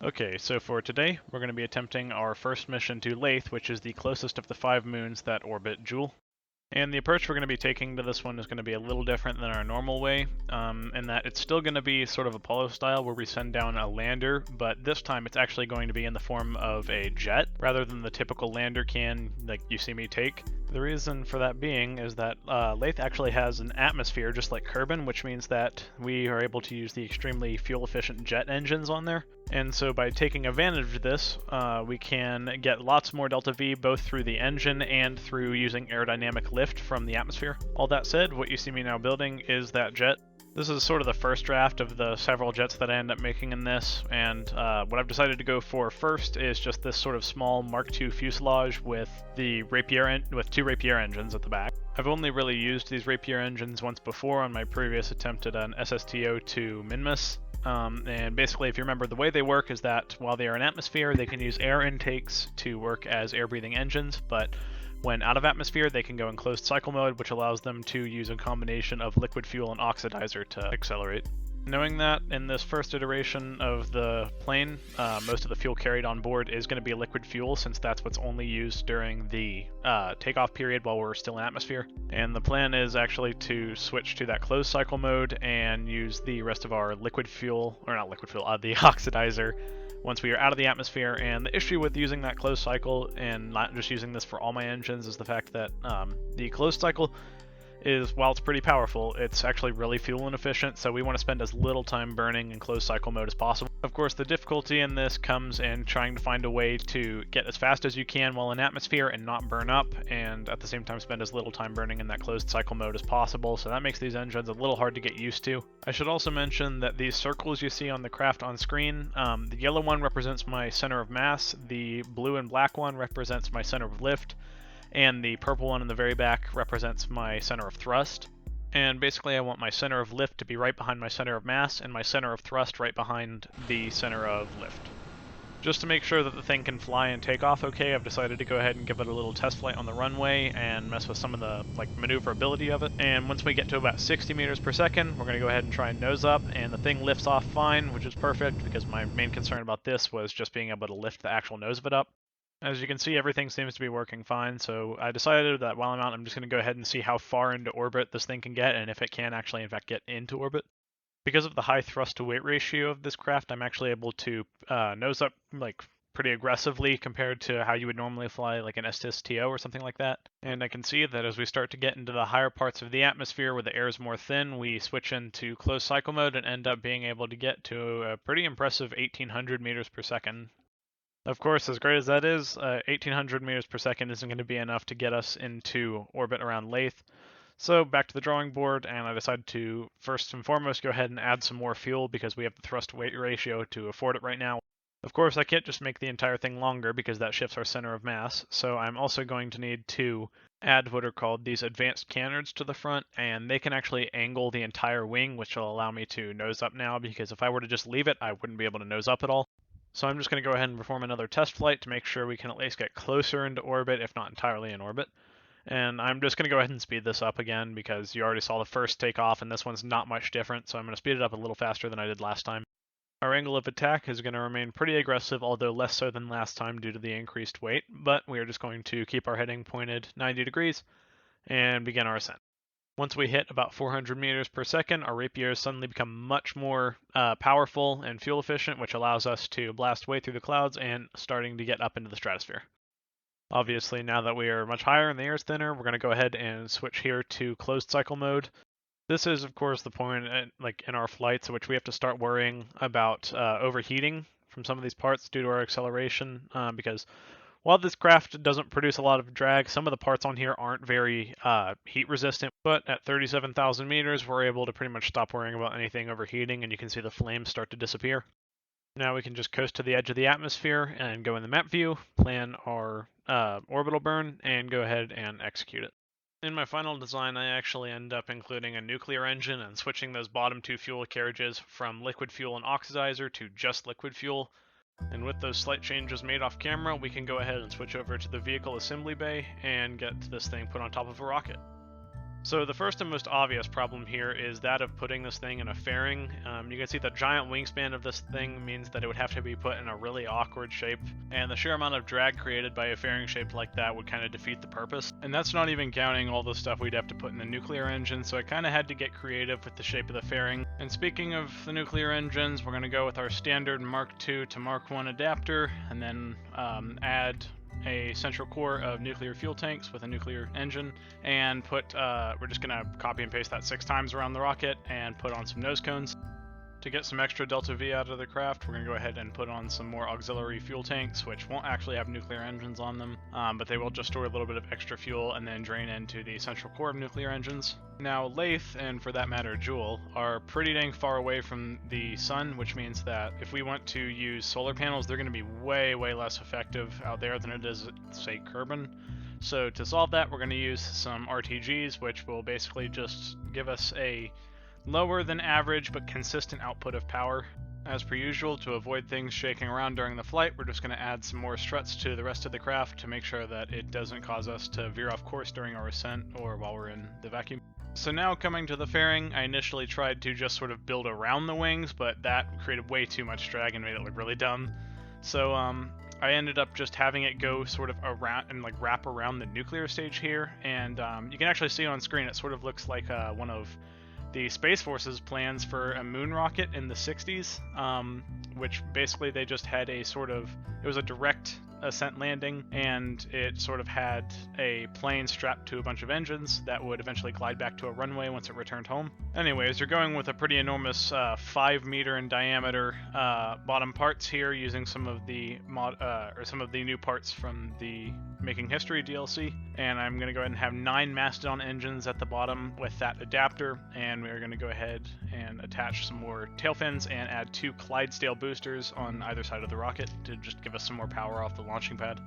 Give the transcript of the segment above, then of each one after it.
Okay, so for today, we're going to be attempting our first mission to Laythe, which is the closest of the 5 moons that orbit Jool. And the approach we're going to be taking to this one is going to be a little different than our normal way, in that it's still going to be sort of Apollo style where we send down a lander, but this time it's actually going to be in the form of a jet rather than the typical lander can like you see me take. The reason for that being is that Laythe actually has an atmosphere just like Kerbin, which means that we are able to use the extremely fuel efficient jet engines on there. And so by taking advantage of this, we can get lots more delta V both through the engine and through using aerodynamic lift from the atmosphere. All that said, what you see me now building is that jet. This is sort of the first draft of the several jets that I end up making in this, and what I've decided to go for first is just this sort of small Mark II fuselage with the with 2 Rapier engines at the back. I've only really used these Rapier engines once before on my previous attempt at an SSTO-2 Minmus. And basically, if you remember, the way they work is that while they are in atmosphere, they can use air intakes to work as air-breathing engines, but when out of atmosphere, they can go in closed cycle mode, which allows them to use a combination of liquid fuel and oxidizer to accelerate. Knowing that in this first iteration of the plane, most of the fuel carried on board is going to be liquid fuel, since that's what's only used during the takeoff period while we're still in atmosphere. And the plan is actually to switch to that closed cycle mode and use the rest of our liquid fuel, or not liquid fuel, the oxidizer, once we are out of the atmosphere. And the issue with using that closed cycle and not just using this for all my engines is the fact that the closed cycle is, while it's pretty powerful, it's actually really fuel inefficient, so we want to spend as little time burning in closed cycle mode as possible. Of course, the difficulty in this comes in trying to find a way to get as fast as you can while in atmosphere and not burn up, and at the same time spend as little time burning in that closed cycle mode as possible, so that makes these engines a little hard to get used to. I should also mention that these circles you see on the craft on screen, the yellow one represents my center of mass, the blue and black one represents my center of lift, and the purple one in the very back represents my center of thrust. And basically I want my center of lift to be right behind my center of mass, and my center of thrust right behind the center of lift. Just to make sure that the thing can fly and take off okay, I've decided to go ahead and give it a little test flight on the runway and mess with some of the maneuverability of it. And once we get to about 60 meters per second, we're going to go ahead and try and nose up, and the thing lifts off fine, which is perfect because my main concern about this was just being able to lift the actual nose of it up. As you can see, everything seems to be working fine, so I decided that while I'm out, I'm just going to go ahead and see how far into orbit this thing can get, and if it can actually, in fact, get into orbit. Because of the high thrust-to-weight ratio of this craft, I'm actually able to nose up pretty aggressively compared to how you would normally fly like an SSTO or something like that. And I can see that as we start to get into the higher parts of the atmosphere where the air is more thin, we switch into closed cycle mode and end up being able to get to a pretty impressive 1800 meters per second. Of course, as great as that is, 1800 meters per second isn't going to be enough to get us into orbit around Laythe. So back to the drawing board, and I decided to first and foremost go ahead and add some more fuel because we have the thrust-weight ratio to afford it right now. Of course, I can't just make the entire thing longer because that shifts our center of mass, so I'm also going to need to add what are called these advanced canards to the front, and they can actually angle the entire wing, which will allow me to nose up now, because if I were to just leave it, I wouldn't be able to nose up at all. So I'm just going to go ahead and perform another test flight to make sure we can at least get closer into orbit, if not entirely in orbit. And I'm just going to go ahead and speed this up again because you already saw the first takeoff and this one's not much different, so I'm going to speed it up a little faster than I did last time. Our angle of attack is going to remain pretty aggressive, although less so than last time due to the increased weight, but we are just going to keep our heading pointed 90 degrees and begin our ascent. Once we hit about 400 meters per second, our rapiers suddenly become much more powerful and fuel efficient, which allows us to blast way through the clouds and starting to get up into the stratosphere. Obviously, now that we are much higher and the air is thinner, we're going to go ahead and switch here to closed cycle mode. This is, of course, the point in our flights at which we have to start worrying about overheating from some of these parts due to our acceleration, because while this craft doesn't produce a lot of drag, some of the parts on here aren't very heat resistant, but at 37,000 meters, we're able to pretty much stop worrying about anything overheating, and you can see the flames start to disappear. Now we can just coast to the edge of the atmosphere and go in the map view, plan our orbital burn, and go ahead and execute it. In my final design, I actually end up including a nuclear engine and switching those bottom 2 fuel carriages from liquid fuel and oxidizer to just liquid fuel. And with those slight changes made off camera, we can go ahead and switch over to the vehicle assembly bay and get this thing put on top of a rocket. So the first and most obvious problem here is that of putting this thing in a fairing. You can see the giant wingspan of this thing means that it would have to be put in a really awkward shape, and the sheer amount of drag created by a fairing shaped like that would kind of defeat the purpose. And that's not even counting all the stuff we'd have to put in the nuclear engine, so I kind of had to get creative with the shape of the fairing. And speaking of the nuclear engines, we're going to go with our standard Mark II to Mark I adapter, and then add a central core of nuclear fuel tanks with a nuclear engine, and we're just gonna copy and paste that 6 times around the rocket and put on some nose cones. To get some extra delta V out of the craft, we're going to go ahead and put on some more auxiliary fuel tanks, which won't actually have nuclear engines on them, but they will just store a little bit of extra fuel and then drain into the central core of nuclear engines. Now, Laythe, and for that matter, Joule, are pretty dang far away from the sun, which means that if we want to use solar panels, they're going to be way, way less effective out there than it is at, say, Kerbin. So to solve that, we're going to use some RTGs, which will basically just give us a lower than average but consistent output of power. As per usual, to avoid things shaking around during the flight, we're just going to add some more struts to the rest of the craft to make sure that it doesn't cause us to veer off course during our ascent or while we're in the vacuum. So now coming to the fairing, I initially tried to just sort of build around the wings, but that created way too much drag and made it look really dumb. So I ended up just having it go sort of around and like wrap around the nuclear stage here, and you can actually see on screen it sort of looks like one of the Space Force's plans for a moon rocket in the 60s, which basically they just had it was a direct ascent landing, and it sort of had a plane strapped to a bunch of engines that would eventually glide back to a runway once it returned home. Anyways, you're going with a pretty enormous 5 meter in diameter bottom parts here, using some of the new parts from the Making History DLC, and I'm going to go ahead and have 9 Mastodon engines at the bottom with that adapter, and we're going to go ahead and attach some more tail fins and add 2 Clydesdale boosters on either side of the rocket to just give us some more power off the launching pad.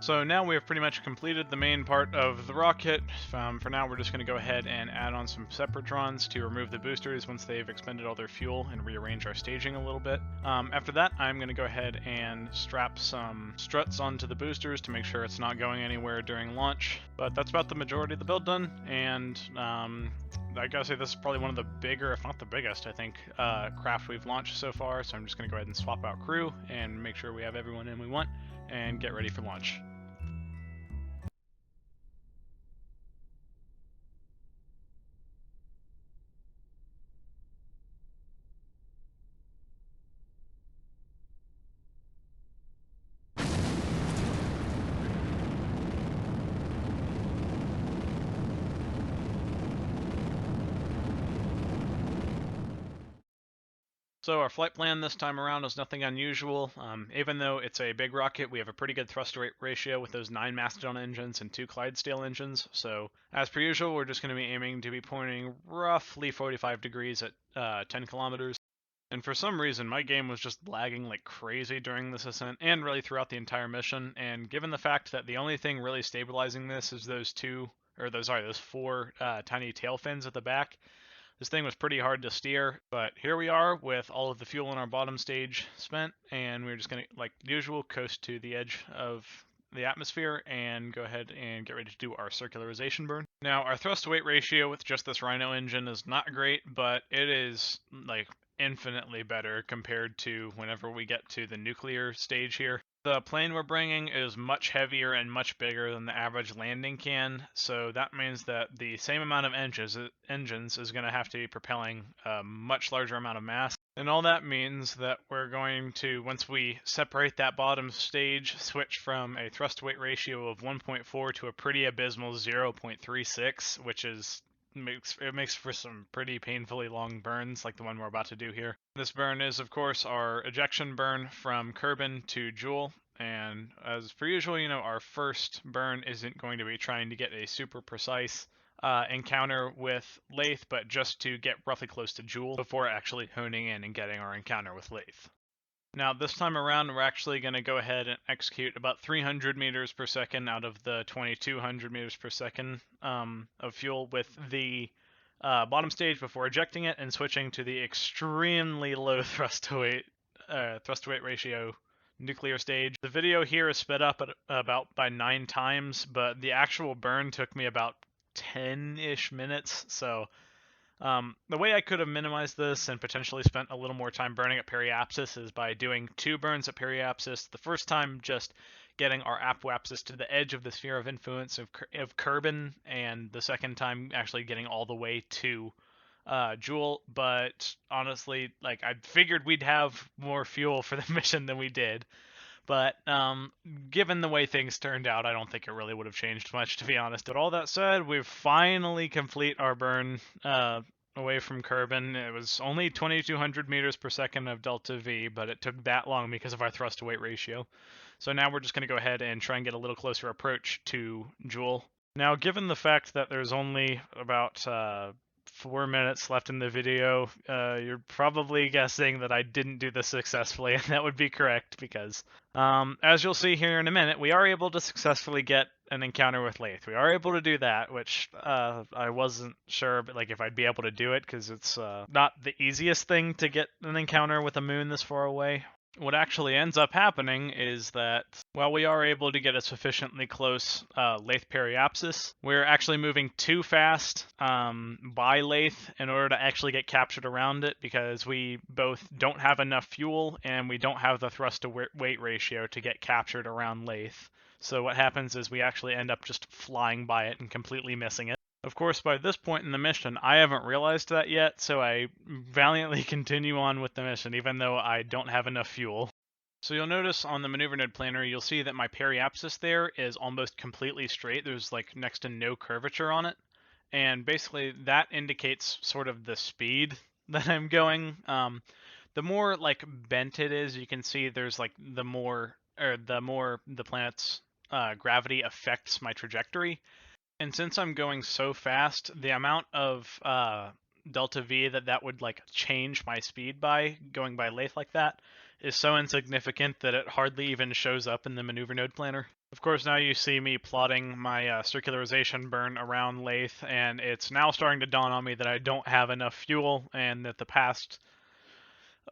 So now we have pretty much completed the main part of the rocket. For now, we're just going to go ahead and add on some separatrons to remove the boosters once they've expended all their fuel and rearrange our staging a little bit. After that, I'm going to go ahead and strap some struts onto the boosters to make sure it's not going anywhere during launch. But that's about the majority of the build done, and I gotta say this is probably one of the bigger, if not the biggest, I think, craft we've launched so far, so I'm just going to go ahead and swap out crew and make sure we have everyone in we want and get ready for launch. So our flight plan this time around is nothing unusual. Even though it's a big rocket, we have a pretty good thrust rate ratio with those 9 Mastodon engines and 2 Clydesdale engines. So as per usual, we're just going to be aiming to be pointing roughly 45 degrees at 10 kilometers. And for some reason, my game was just lagging like crazy during this ascent and really throughout the entire mission. And given the fact that the only thing really stabilizing this is those 4 tiny tail fins at the back, this thing was pretty hard to steer, but here we are with all of the fuel in our bottom stage spent, and we're just going to, like usual, coast to the edge of the atmosphere and go ahead and get ready to do our circularization burn. Now, our thrust-to-weight ratio with just this Rhino engine is not great, but it is, like, infinitely better compared to whenever we get to the nuclear stage here. The plane we're bringing is much heavier and much bigger than the average landing can, so that means that the same amount of engines is going to have to be propelling a much larger amount of mass. And all that means that we're going to, once we separate that bottom stage, switch from a thrust-to-weight ratio of 1.4 to a pretty abysmal 0.36, which makes for some pretty painfully long burns like the one we're about to do here. This burn is, of course, our ejection burn from Kerbin to Joule, and as per usual, our first burn isn't going to be trying to get a super precise encounter with Laythe, but just to get roughly close to Joule before actually honing in and getting our encounter with Laythe. Now, this time around, we're actually going to go ahead and execute about 300 meters per second out of the 2200 meters per second of fuel with the bottom stage before ejecting it and switching to the extremely low thrust-to-weight ratio nuclear stage. The video here is sped up at about by 9 times, but the actual burn took me about 10-ish minutes. So the way I could have minimized this and potentially spent a little more time burning at periapsis is by doing 2 burns at periapsis. The first time just getting our apoapsis to the edge of the sphere of influence of Kerbin, and the second time actually getting all the way to Jewel. But honestly, like, I figured we'd have more fuel for the mission than we did. But given the way things turned out, I don't think it really would have changed much, to be honest. But all that said, we've finally complete our burn away from Kerbin. It was only 2,200 meters per second of delta V, but it took that long because of our thrust to weight ratio. So now we're just going to go ahead and try and get a little closer approach to Jewel. Now, given the fact that there's only about 4 minutes left in the video, you're probably guessing that I didn't do this successfully, and that would be correct because, as you'll see here in a minute, we are able to successfully get an encounter with Laythe. We are able to do that, which I wasn't sure, but like if I'd be able to do it, because it's not the easiest thing to get an encounter with a moon this far away. What actually ends up happening is that while we are able to get a sufficiently close Laythe periapsis, we're actually moving too fast by Laythe in order to actually get captured around it, because we both don't have enough fuel and we don't have the thrust to weight ratio to get captured around Laythe. So what happens is we actually end up just flying by it and completely missing it. Of course, by this point in the mission, I haven't realized that yet, so I valiantly continue on with the mission, even though I don't have enough fuel. So you'll notice on the maneuver node planner, you'll see that my periapsis there is almost completely straight. There's like next to no curvature on it. And basically that indicates sort of the speed that I'm going. The more like bent it is, you can see there's like the more the planet's gravity affects my trajectory. And since I'm going so fast, the amount of delta V that would like change my speed by going by Laythe like that is so insignificant that it hardly even shows up in the maneuver node planner. Of course, now you see me plotting my circularization burn around Laythe, and it's now starting to dawn on me that I don't have enough fuel, and that the past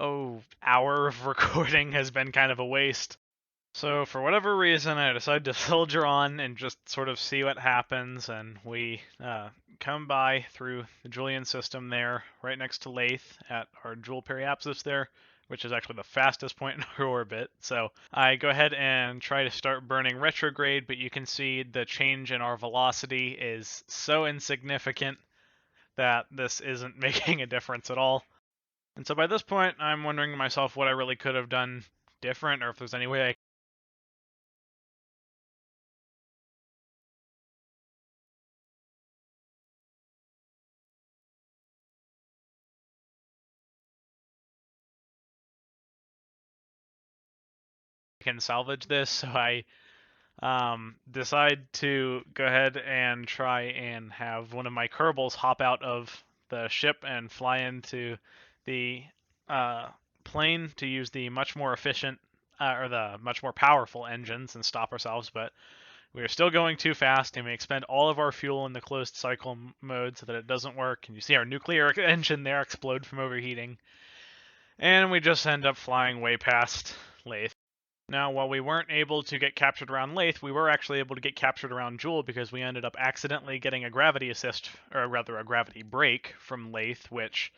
hour of recording has been kind of a waste. So for whatever reason, I decided to soldier on and just sort of see what happens, and we come by through the Julian system there, right next to Laythe at our Jewel periapsis there, which is actually the fastest point in our orbit. So I go ahead and try to start burning retrograde, but you can see the change in our velocity is so insignificant that this isn't making a difference at all. And so by this point, I'm wondering to myself what I really could have done different, or if there's any way I can salvage this. So I decide to go ahead and try and have one of my Kerbals hop out of the ship and fly into the plane to use the much more efficient or the much more powerful engines and stop ourselves, but we are still going too fast, and we expend all of our fuel in the closed cycle mode so that it doesn't work, and you see our nuclear engine there explode from overheating, and we just end up flying way past Laythe. Now, while we weren't able to get captured around Laythe, we were actually able to get captured around Jewel because we ended up accidentally getting a gravity assist, or rather a gravity brake from Laythe, which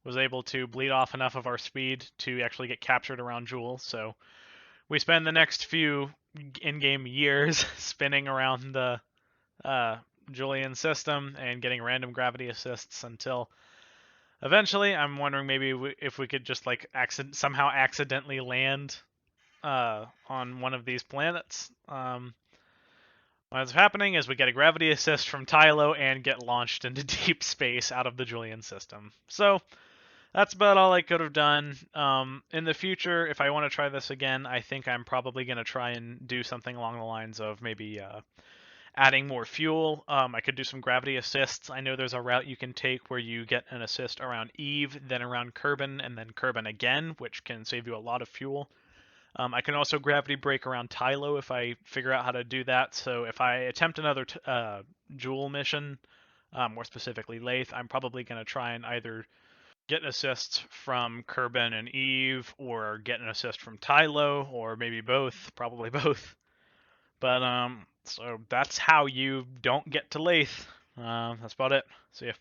was able to bleed off enough of our speed to actually get captured around Jewel. So we spend the next few in-game years spinning around the Julian system and getting random gravity assists until eventually, I'm wondering maybe if we could just like somehow accidentally land on one of these planets. What's happening is we get a gravity assist from Tylo and get launched into deep space out of the Julian system. So that's about all I could have done. In the future, if I want to try this again, I think I'm probably going to try and do something along the lines of maybe adding more fuel. I could do some gravity assists. I know there's a route you can take where you get an assist around Eve, then around Kerbin, and then Kerbin again, which can save you a lot of fuel. I can also gravity brake around Tylo if I figure out how to do that. So if I attempt another Jewel mission, more specifically Laythe, I'm probably going to try and either get assists from Kerbin and Eve, or get an assist from Tylo, or maybe both, probably both. But so that's how you don't get to Laythe. That's about it. See ya.